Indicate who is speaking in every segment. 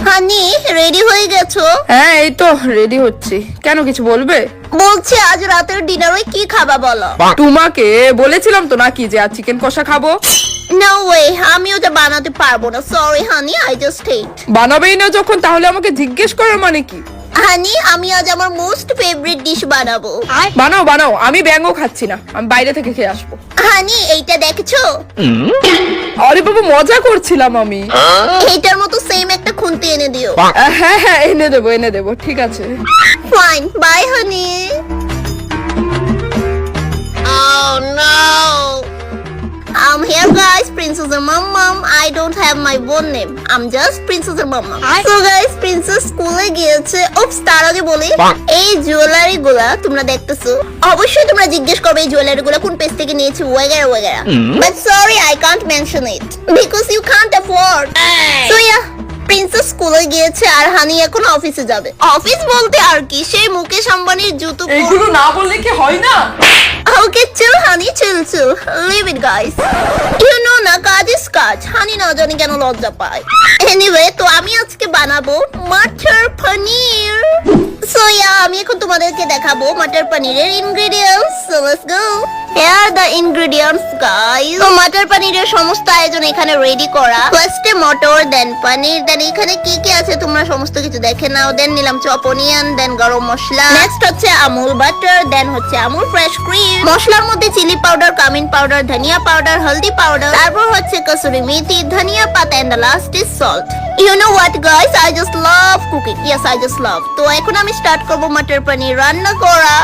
Speaker 1: হানি ready হয়ে গেছো?
Speaker 2: হ্যাঁ এই তো রেডি হচ্ছি। কেন কিছু বলবে?
Speaker 1: বলছি আজ রাতের ডিনারে কি খাবা বলো।
Speaker 2: তোমাকে বলেছিলাম তো নাকি যে আজ চিকেন কষা খাবো।
Speaker 1: নো ওয়ে, আমি ওটা বানাতে পারবো না, sorry honey, I just hate.
Speaker 2: বানাবেই না যখন তাহলে আমাকে জিজ্ঞেস করার মানে কি?
Speaker 1: হানি আমি আজ আমার মোস্ট ফেভারিট ডিশ বানাবো।
Speaker 2: বানাও বানাও, আমি ব্যাঙও খাচ্ছি না, আমি বাইরে থেকে খেয়ে আসবো।
Speaker 1: হানি এইটা দেখছো?
Speaker 2: আরে বাবা মজা করছিলাম আমি।
Speaker 1: এইটার মতো সেম একটা খুন্তি এনে দিও।
Speaker 2: হ্যাঁ হ্যাঁ এনে দেবো ঠিক আছে।
Speaker 1: Fine, bye honey. Oh no! I'm here guys, Princess Mom. I don't have my own name. I'm just Princess Mom. So guys, Princess স্কুলে গিয়েছে। ওপস, তার আগে বলি এই জুয়েলারি গুলা তোমরা দেখতেছো, অবশ্যই তোমরা জিজ্ঞেস করবে এই জুয়েলারি গুলা কোন পেজ থেকে নিয়েছি ওয়াগেরা ওয়াগেরা। But sorry, I can't mention it because you can't afford. So yeah, princess স্কুলে গিয়েছে আর হানি এখন অফিসে যাবে। অফিস বলতে আর কি, সেই মুকেশ আম্বানির জুতো।
Speaker 2: এইগুলো না বললে কি হয় না?
Speaker 1: Okay chill honey, chill leave it guys. You know না, কাজ ইজ কাজ। হানি না জানি কেন লজ্জা পায়। এনিওয়ে, তো আমি আজকে বানাবো মটর পনির। সো ইয়া, আমি এখন তোমাদেরকে দেখাবো মটর পনিরের ingredients. So let's go. Here are the ingredients guys. তো মটর পনিরের সমস্ত আয়োজন এখানে রেডি করা। ফার্স্টে মটর, দেন পনির, দেন এখানে কি কি আছে তোমরা সমস্ত কিছু দেখে নাও। দেন নিলাম চপ অনিয়ন, দেন গরম মশলা, নেক্সট হচ্ছে আমুল বাটার, দেন হচ্ছে আমুল ফ্রেশ ক্রিম। মশলার মধ্যে চিলি পাউডার, কামিন পাউডার, ধনিয়া পাউডার, হলদি পাউডার, তারপর হচ্ছে কসুরি মেথি, ধনিয়া পাতা, and the last is salt. You know what guys, I just love cooking. Yes, I just love. তো এখন আমি স্টার্ট করব মটর পনির রান্না করা।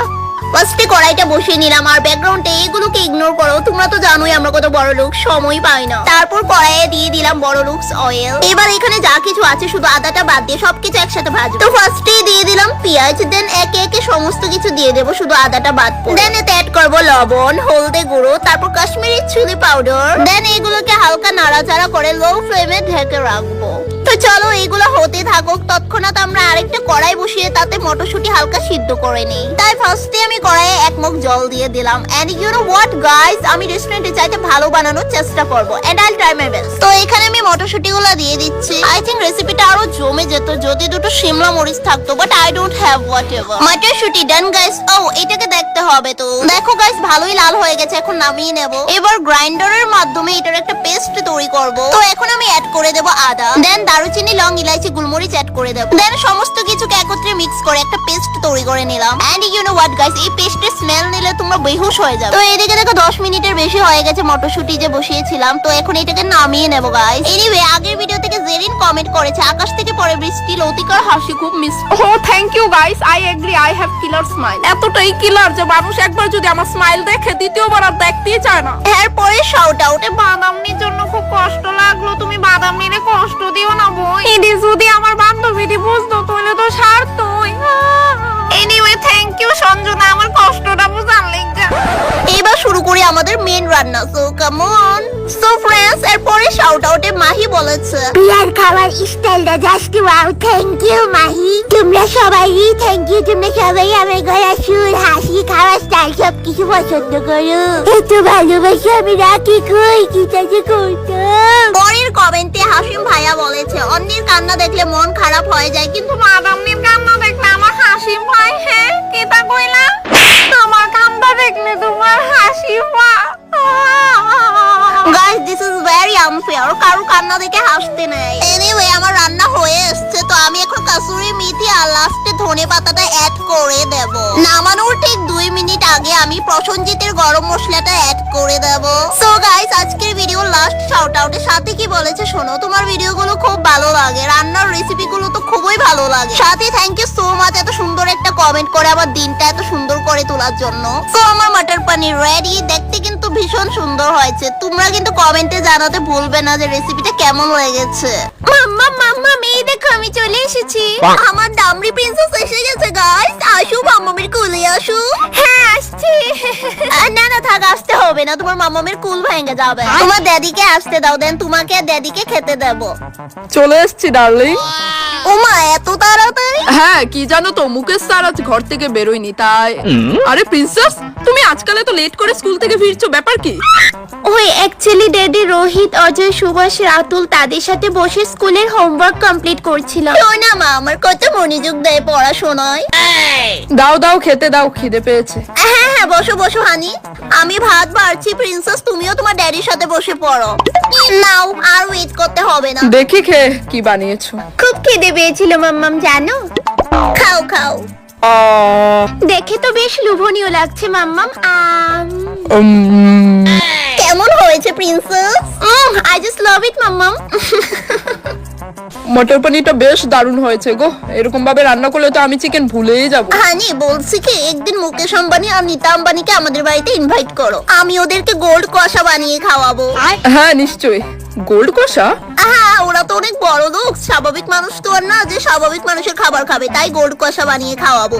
Speaker 1: ফার্স্টে কড়াইটা বসিয়ে নিলাম, আর ব্যাকগ্রাউন্ডে এইগুলোকে ইগনোর করো, তোমরা তো জানোই আমরা কত বড় লোক, সময় পাই না। তারপর কড়াইয়ে দিয়ে দিলাম বড় লুকস অয়েল। এবার এখানে যা কিছু আছে শুধু আদাটা বাদ দিয়ে সবকিছু একসাথে ভাজবো। তো ফার্স্টেই দিয়ে দিলাম পেঁয়াজ, দেন একে একে সমস্ত কিছু দিয়ে দেবো শুধু আদাটা বাদ করে। দেন এতে অ্যাড করবো লবণ, হলদে গুঁড়ো, তারপর কাশ্মীরি চিলি পাউডার। দেন এগুলোকে হালকা নাড়াচাড়া করে লো ফ্লেমে ঢেকে রাখবো। তো চলো এগুলো হতে থাকুক, তৎক্ষণাৎ আমরা আরেকটা কড়াই বসিয়ে তাতে মটরশুঁটি হালকা সিদ্ধ করে নিই। তাই ফার্স্টে আমি কড়াইয়ে এক মগ জল দিয়ে দিলাম। And you know what guys, আমি রেস্টুরেন্টে চাইতে ভালো বানানোর চেষ্টা করব, এন্ড আইল ট্রাই মাই বেস্ট। তো এখানে আমি মটরশুঁটিগুলো দিয়ে দিচ্ছি। আই থিংক রেসিপিটা আরো জমে যেত যদি দুটো শিমলা মরিচ থাকতো, but I don't have whatever. মটরশুঁটি ডান গাইস। ও এটাকে দেখতে হবে। তো দেখো গাইস ভালোই লাল হয়ে গেছে, এখন নামিয়ে নেব। এবার গ্রাইন্ডারের মাধ্যমে এটার একটা পেস্ট তৈরি করব। তো এখন আমি অ্যাড করে দেব আদা, দেন দারুচিনি, লং, ইলাইচি, গোলমরিচ অ্যাড করে দেব। দেন সমস্ত কিছুকে একত্রে মিক্স করে একটা পেস্ট তৈরি করে নিলাম। And you know what guys, এই পেস্টের স্মেল নিলে তোমরা বেহুশ হয়ে যাবে। তো এদিকে দেখো 10 মিনিটের বেশি হয়ে গেছে মটরশুঁটি যে বসিয়েছিলাম। তো এখন এটাকে নামিয়ে নেব গাইস। এনিওয়ে, আগের ভিডিও থেকে জেরিন কমেন্ট করেছে আকাশ থেকে পড়ে বৃষ্টি, লতিকার হাসি খুব miss.
Speaker 2: Oh thank you guys, I agree, I have killer smile. এতটাই কিলার যে মানুষ একবার যদি আমার স্মাইল দেখে দ্বিতীয়বার আর দেখতেই চায় না।
Speaker 1: এরপরে শাউট আউটে
Speaker 2: বাদামনির জন্য খুব কষ্ট লাগলো, তুমি বাদামনিরে কষ্ট দিও না বই। এটি যদি আমার বান্ধবীটি বুঝতো তাহলে তো সারতোই। এনিওয়ে থ্যাংক ইউ সঞ্জনা, আমার কষ্টটা বুঝার লাগা।
Speaker 1: এবার শুরু করি আমাদের মেন রান্না। So come on. So friends, এরপরে শাউট আউটে মাহি বলেছে
Speaker 3: বিয়ার খাবার স্টাইলটা just wow, thank you Mahi. তোমরা সবাই থ্যাংক ইউ, তোমরা সবাই আমার গলা সুর, হাসি, খাওয়ার স্টাইল সবকিছু পছন্দ করো। এত ভালোবাসি আমি রাখি কই, কি কাজে করতাম।
Speaker 1: পরের কমেন্টে হাসিম ভাইয়া বলেছে অন্যের কান্না দেখলে মন খারাপ হয়ে যায়, কিন্তু
Speaker 2: বাদামনির কান্না দেখলে আমার হাসি পায়। হ্যাঁ কেটা কইলা? আমার কান্না দেখলে তোমার হাসি পায়।
Speaker 1: Guys this is very unfair, কারো কান্না দেখে হাসতে নেই। এনিওয়ে, আমার রান্না হয়ে এসেছে। তো আমি এখন কাসুরি মেথি আর লাস্টে ধনে পাতাটা অ্যাড করে দেব। নামানোর ঠিক 2 মিনিট আগে আমি প্রসঞ্জিতের গরম মশলাটা অ্যাড করে দেব। সো গাইস, আজকের ভিডিও লাস্ট শাউট আউটের সাথে কি বলেছে শোনো। তোমার ভিডিওগুলো খুব ভালো লাগে, রান্নার রেসিপিগুলো তো খুবই ভালো লাগে। সাথে থ্যাংক ইউ সো মাচ এত সুন্দর একটা কমেন্ট করে আমার দিনটা এত সুন্দর করে তোলার জন্য। সো আমার মটর পনির রেডি, দেখতে কিন্তু ভীষণ সুন্দর হয়েছে। তোমরা কিন্তু কমেন্টে জানাতে ভুলবে না যে রেসিপিটা কেমন লেগেছে। মাম্মা মাম্মা, মেয়ে দেখো আমি চলে এসেছি। আমার দামড়ি প্রিন্সেস এসে গেছে গাইস। আসো মাম্মামের কোলে আসো।
Speaker 3: হ্যাঁ আসছি।
Speaker 1: না না থাক, আসতে হবে না, তোমার মাম্মামের কুল ভেঙে যাবে। তোমার ড্যাডিকে আসতে দাও, দেন তোমাকে আর ড্যাডিকে খেতে দেবো।
Speaker 2: চলে এসছি ডার্লিং।
Speaker 1: ওমা এত তাড়াতাড়ি?
Speaker 4: হ্যাঁ, কি জানো তো, মুকেশ স্যার আজ ঘর থেকে বেরোয়নি তাই। আরে প্রিন্সেস, তুমি আজকাল এত লেট করে স্কুল থেকে ফিরছো, ব্যাপার কি?
Speaker 3: ওই অ্যাকচুয়ালি ড্যাডি রোহিত, অজয়, সুভাষ, রাতুল তাদের সাথে বসে স্কুলের হোমওয়ার্ক কমপ্লিট করছিলাম।
Speaker 1: না মা আমার কত মনোযোগ দেয় পড়াশোনায়।
Speaker 4: দাও দাও, খেতে দাও, খিদে পেয়েছে।
Speaker 1: হ্যাঁ হ্যাঁ বসো বসো হানি, আমি ভাত বাড়ছি। প্রিন্সেস তুমিও তোমার ড্যাডির সাথে বসে পড়ো। নাও আর ওয়েট করতে হবে না।
Speaker 4: দেখি খেয়ে কি বানিয়েছো।
Speaker 3: খুব খিদে পেয়েছিল মাম্মাম, জানো?
Speaker 1: খাও খাও।
Speaker 3: দেখে তো বেশ লোভনীয় লাগছে মাম্মাম।
Speaker 1: কেমন হয়েছে প্রিন্সেস?
Speaker 3: আই জাস্ট লাভ ইট মাম্মাম।
Speaker 4: মটর পনিরটা বেশ দারুণ হয়েছে গো। এরকম ভাবে রান্না করলে তো আমি চিকেন ভুলেই যাব।
Speaker 1: হানি বলছি কি, একদিন মুকেশ আম্বানি আর নীতা আম্বানিকে আমাদের বাড়িতে ইনভাইট করো, আমি ওদেরকে গোল্ড কষা বানিয়ে খাওয়াবো।
Speaker 4: হ্যাঁ নিশ্চয়ই। গোল্ড কষা?
Speaker 1: হ্যাঁ ওরা তো অনেক বড় লোক, স্বাভাবিক মানুষ তো আর না যে স্বাভাবিক মানুষের খাবার খাবে, তাই গোল্ড কষা বানিয়ে খাওয়াবো।